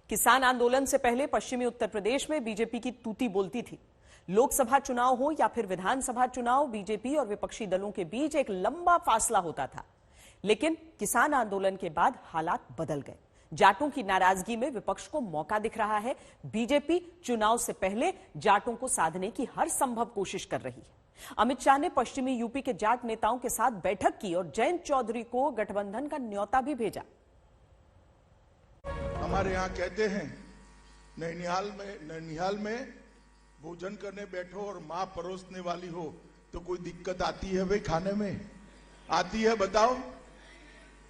किसान आंदोलन से पहले पश्चिमी उत्तर प्रदेश में बीजेपी की तूती बोलती थी। लोकसभा चुनाव हो या फिर विधानसभा चुनाव, बीजेपी और विपक्षी दलों के बीच एक लंबा फासला होता था। लेकिन किसान आंदोलन के बाद हालात बदल गए। जाटों की नाराजगी में विपक्ष को मौका दिख रहा है। बीजेपी चुनाव से पहले जाटों को साधने की हर संभव कोशिश कर रही है। अमित शाह ने पश्चिमी यूपी के जाट नेताओं के साथ बैठक की और जयंत चौधरी को गठबंधन का न्योता भी भेजा। हमारे यहाँ कहते हैं, नैनिहाल में भोजन करने बैठो और मां परोसने वाली हो तो कोई दिक्कत आती है भाई? खाने में आती है? बताओ।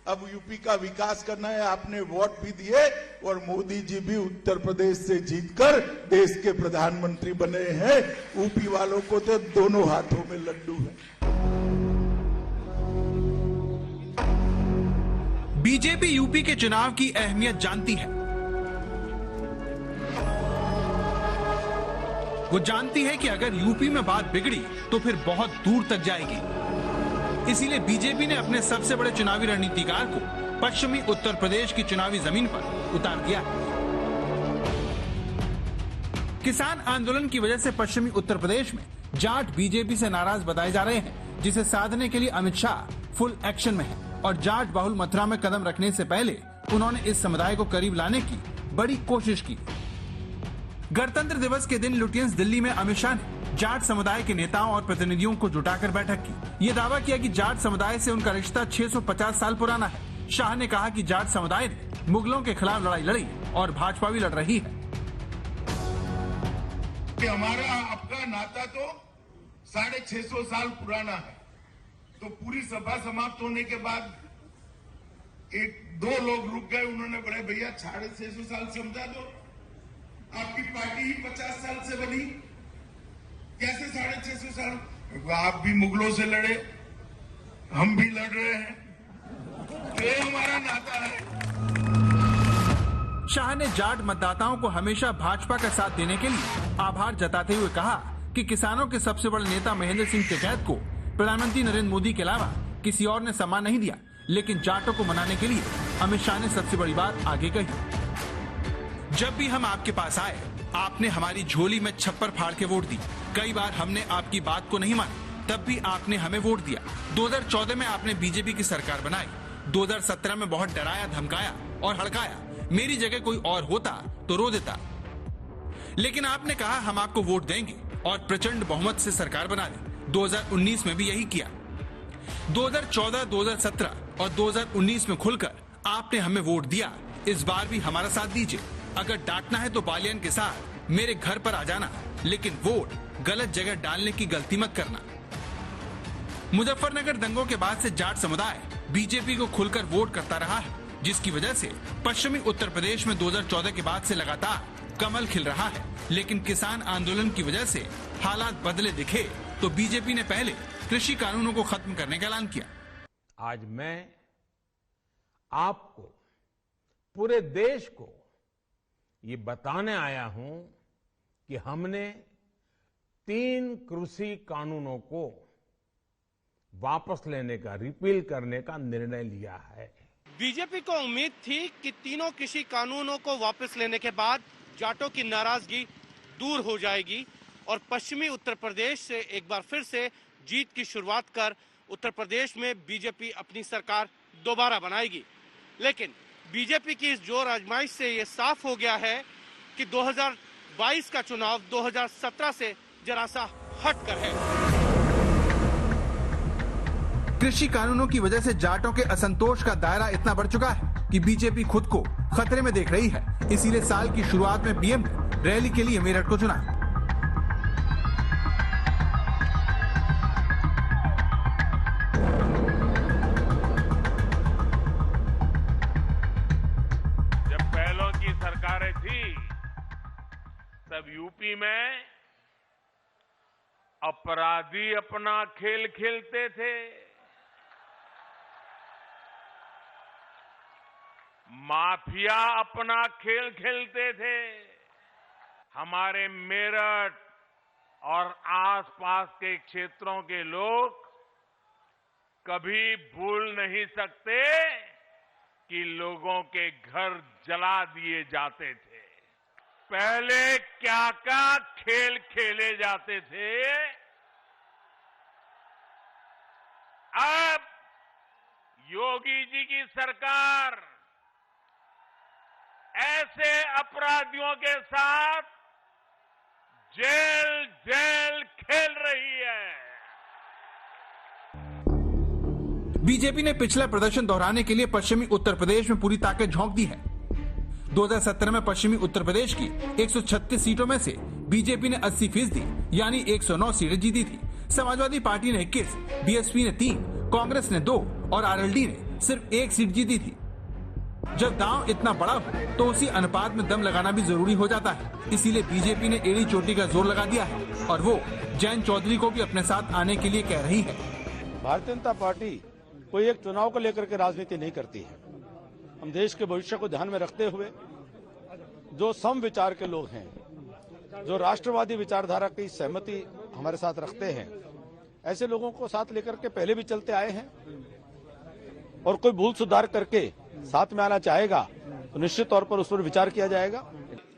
अब यूपी का विकास करना है। आपने वोट भी दिए और मोदी जी भी उत्तर प्रदेश से जीतकर देश के प्रधानमंत्री बने हैं। यूपी वालों को तो दोनों हाथों में लड्डू है। बीजेपी यूपी के चुनाव की अहमियत जानती है। वो जानती है कि अगर यूपी में बात बिगड़ी तो फिर बहुत दूर तक जाएगी। इसीलिए बीजेपी ने अपने सबसे बड़े चुनावी रणनीतिकार को पश्चिमी उत्तर प्रदेश की चुनावी जमीन पर उतार दिया। किसान आंदोलन की वजह से पश्चिमी उत्तर प्रदेश में जाट बीजेपी से नाराज बताए जा रहे हैं, जिसे साधने के लिए अमित शाह फुल एक्शन में है और जाट बहुल मथुरा में कदम रखने से पहले उन्होंने इस समुदाय को करीब लाने की बड़ी कोशिश की। गणतंत्र दिवस के दिन लुटियंस दिल्ली में अमित शाह ने जाट समुदाय के नेताओं और प्रतिनिधियों को जुटाकर बैठक की। ये दावा किया कि जाट समुदाय से उनका रिश्ता 650 साल पुराना है। शाह ने कहा कि जाट समुदाय ने मुगलों के खिलाफ लड़ाई लड़ी और भाजपा भी लड़ रही है। हमारा आपका नाता तो 650 साल पुराना है। तो पूरी सभा समाप्त होने के बाद दो लोग रुक गए। उन्होंने बोले भैया 650 साल समझा दो, आपकी पार्टी ही 50 साल से बनी, कैसे 650 साल? आप भी मुगलों से लड़े, हम भी लड़ रहे हैं, ये हमारा नाता है। शाह ने जाट मतदाताओं को हमेशा भाजपा का साथ देने के लिए आभार जताते हुए कहा कि किसानों के सबसे बड़े नेता महेंद्र सिंह टिकैत को प्रधानमंत्री नरेंद्र मोदी के अलावा किसी और ने सम्मान नहीं दिया, लेकिन जाटों को मनाने के लिए अमित शाह ने सबसे बड़ी बात आगे कही। जब भी हम आपके पास आए, आपने हमारी झोली में छप्पर फाड़ के वोट दी। कई बार हमने आपकी बात को नहीं माना, तब भी आपने हमें वोट दिया। 2014 में आपने बीजेपी की सरकार बनाई। 2017 में बहुत डराया, धमकाया और हड़काया। मेरी जगह कोई और होता तो रो देता, लेकिन आपने कहा हम आपको वोट देंगे और प्रचंड बहुमत से सरकार बना दी। 2019 में भी यही किया। 2014, 2017 और 2019 में खुलकर आपने हमें वोट दिया। इस बार भी हमारा साथ दीजिए। अगर डांटना है तो बालियान के साथ मेरे घर पर आ जाना, लेकिन वोट गलत जगह डालने की गलती मत करना। मुजफ्फरनगर दंगों के बाद से जाट समुदाय बीजेपी को खुलकर वोट करता रहा है, जिसकी वजह से पश्चिमी उत्तर प्रदेश में 2014 के बाद से लगातार कमल खिल रहा है। लेकिन किसान आंदोलन की वजह से हालात बदले दिखे तो बीजेपी ने पहले कृषि कानूनों को खत्म करने का ऐलान किया। आज मैं आपको, पूरे देश को ये बताने आया हूं कि हमने 3 कृषि कानूनों को वापस लेने का, रिपील करने का निर्णय लिया है। बीजेपी को उम्मीद थी कि तीनों कृषि कानूनों को वापस लेने के बाद जाटों की नाराजगी दूर हो जाएगी और पश्चिमी उत्तर प्रदेश से एक बार फिर से जीत की शुरुआत कर उत्तर प्रदेश में बीजेपी अपनी सरकार दोबारा बनाएगी। लेकिन बीजेपी की इस जोर आजमाइश से ये साफ हो गया है कि 2022 का चुनाव 2017 से जरा सा हटकर है। कृषि कानूनों की वजह से जाटों के असंतोष का दायरा इतना बढ़ चुका है कि बीजेपी खुद को खतरे में देख रही है। इसीलिए साल की शुरुआत में पीएम ने रैली के लिए मेरठ को चुना। जब पहलों की सरकारें थी, तब यूपी में अपराधी अपना खेल खेलते थे, माफिया अपना खेल खेलते थे। हमारे मेरठ और आसपास के क्षेत्रों के लोग कभी भूल नहीं सकते कि लोगों के घर जला दिए जाते थे। पहले क्या क्या खेल खेले जाते थे, अब योगी जी की सरकार ऐसे अपराधियों के साथ जेल जेल खेल रही है। बीजेपी ने पिछला प्रदर्शन दोहराने के लिए पश्चिमी उत्तर प्रदेश में पूरी ताकत झोंक दी है। 2017 में पश्चिमी उत्तर प्रदेश की 136 सीटों में से बीजेपी ने 80% यानी 109 सीटें जीती थी। समाजवादी पार्टी ने 21, बीएसपी ने 3, कांग्रेस ने 2 और आरएलडी ने सिर्फ 1 सीट जीती थी। जब दांव इतना बड़ा हो तो उसी अनुपात में दम लगाना भी जरूरी हो जाता है। इसीलिए बीजेपी ने एड़ी चोटी का जोर लगा दिया है और वो जयंत चौधरी को भी अपने साथ आने के लिए कह रही है। भारतीय जनता पार्टी कोई एक चुनाव को लेकर के राजनीति नहीं करती है। हम देश के भविष्य को ध्यान में रखते हुए जो सम विचार के लोग हैं, जो राष्ट्रवादी विचारधारा की सहमति हमारे साथ रखते हैं, ऐसे लोगों को साथ लेकर के पहले भी चलते आए हैं और कोई भूल सुधार करके साथ में आना चाहेगा तो निश्चित तौर पर उस पर विचार किया जाएगा।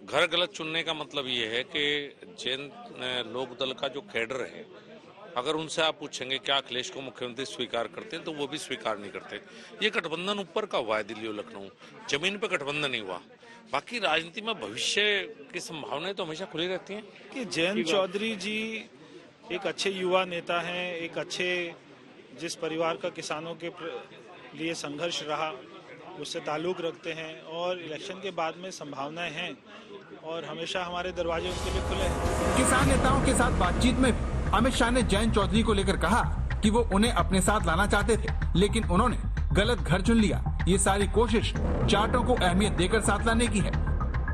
घर गलत चुनने का मतलब ये है कि जैन लोकदल का जो कैडर है, अगर उनसे आप पूछेंगे क्या अखिलेश को मुख्यमंत्री स्वीकार करते हैं तो वो भी स्वीकार नहीं करते। ये गठबंधन ऊपर का हुआ है, दिल्ली और लखनऊ, जमीन पे गठबंधन नहीं हुआ। बाकी राजनीति में भविष्य की संभावनाएं तो हमेशा खुली रहती हैं। कि जयंत चौधरी जी एक अच्छे युवा नेता हैं, एक अच्छे जिस परिवार का किसानों के लिए संघर्ष रहा उससे ताल्लुक रखते हैं और इलेक्शन के बाद में संभावनाएं हैं और हमेशा हमारे दरवाजे उनके लिए खुले हैं। किसान नेताओं के साथ बातचीत में अमित शाह ने जयंत चौधरी को लेकर कहा कि वो उन्हें अपने साथ लाना चाहते थे, लेकिन उन्होंने गलत घर चुन लिया। ये सारी कोशिश जाटों को अहमियत देकर साथ लाने की है।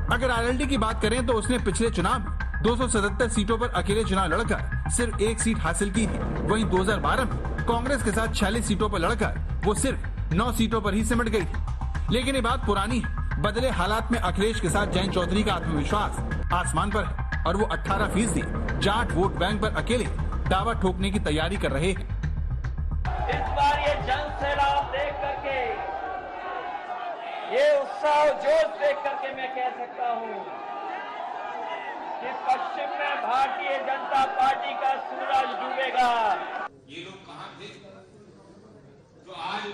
अगर आरएलडी की बात करें तो उसने पिछले चुनाव में 277 सीटों पर अकेले चुनाव लड़कर सिर्फ 1 सीट हासिल की थी। वहीं 2012 में कांग्रेस के साथ 46 सीटों पर लड़कर वो सिर्फ 9 सीटों पर ही सिमट गई थी। लेकिन ये बात पुरानी है। बदले हालात में अखिलेश के साथ जयंत चौधरी का आत्मविश्वास आसमान पर है और वो 18% जाट वोट बैंक पर अकेले दावा ठोकने की तैयारी कर रहे हैं। इस बार ये जन सैलाब देख करके, ये उत्साह जोश देख करके मैं कह सकता हूँ कि पश्चिम में भारतीय जनता पार्टी का सूरज डूबेगा। ये लोग कहाँ थे जो आज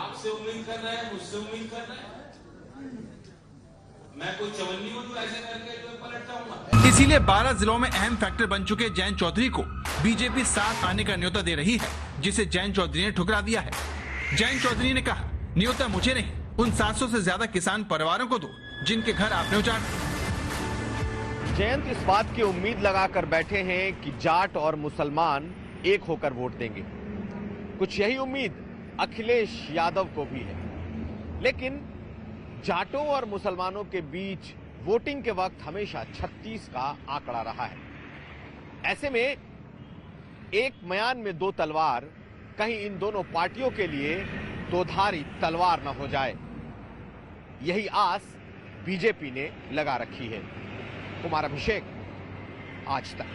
आपसे उम्मीद कर रहे हैं, मुझसे उम्मीद कर रहे हैं? मैं कोई चवन्नी हूँ जो ऐसे करके जो पलट जाऊंगा। इसीलिए 12 जिलों में अहम फैक्टर बन चुके जयंत चौधरी को बीजेपी साथ आने का न्योता दे रही है, जिसे जयंत चौधरी ने ठुकरा दिया है। जयंत चौधरी ने कहा, न्योता मुझे नहीं, उन 700 से ज्यादा किसान परिवारों को दो जिनके घर आपने उजाड़े। जयंत इस बात की उम्मीद लगाकर बैठे हैं कि जाट और मुसलमान एक होकर वोट देंगे। कुछ यही उम्मीद अखिलेश यादव को भी है, लेकिन जाटों और मुसलमानों के बीच वोटिंग के वक्त हमेशा 36 का आंकड़ा रहा है। ऐसे में एक म्यान में 2 तलवार, कहीं इन दोनों पार्टियों के लिए दोधारी तलवार न हो जाए, यही आस बीजेपी ने लगा रखी है। कुमार अभिषेक, आज तक।